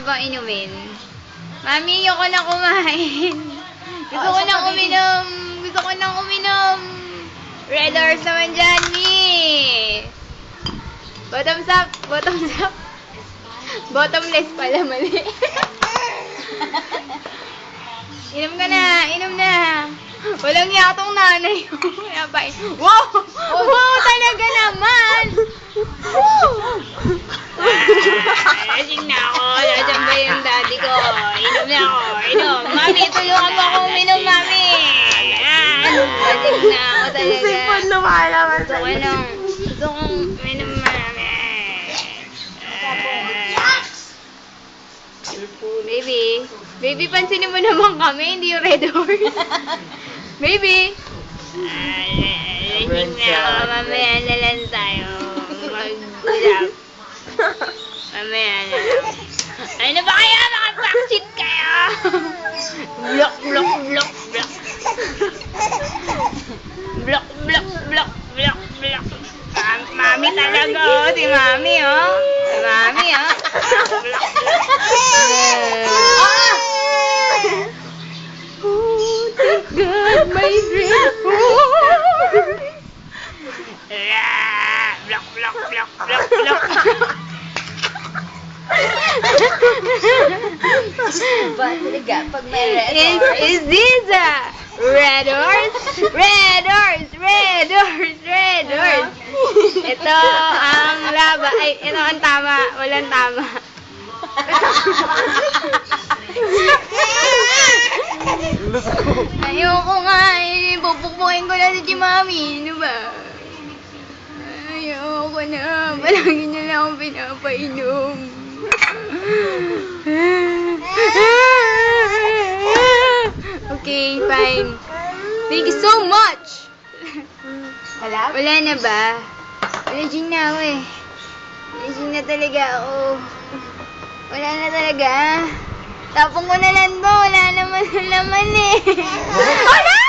Bang inumin? Mami, ayoko na kumain. Gusto ko nang uminom. Gusto ko nang uminom. Red horse naman dyan, Mi. Bottoms up. Bottoms up. Bottomless pala, mali. Inom ka na. Inom na. Walang niya itong nanay. Wow! Wow, talaga naman! Lasing na ako. Nasaan ba yung daddy ko? Inom na ako. Inom. Mami, tulungan mo ako uminom, Mami. Lasing na ako talaga. Sipon lumalaman Gusto ko nang... Gusto kong uminom, Mami. Baby. Baby, pansinin mo naman kami. Hindi yung red horse. Baby. Lasing na ako. Mamaya na lang tayo. Mag-ulap. Mamaya na lang. Ano ba kayo? Maka-backseat kayo! Blok, blok, blok, blok. Blok, blok, blok, blok, blok. Mami talaga, oh. Si Mami, oh. Si Mami, oh. Blok, blok. Oh, thank God, my red horse. Blok, blok, blok, blok, blok. Ba talaga pag may red horse? Is this a red horse? Red horse! Red horse! Red horse! Ito ang laba. Ay, ito ang tama. Walang tama. Ayoko nga eh. Pupukpukin ko na si Mami. Ano ba? Ayoko na. Palagi na lang akong pinapainom. Okay, fine. Thank you so much! Wala? Wala na ba? Lasing na ako eh. Lasing na talaga ako. Wala na talaga. Tapong ko na lang to. Wala naman na laman eh. Wala!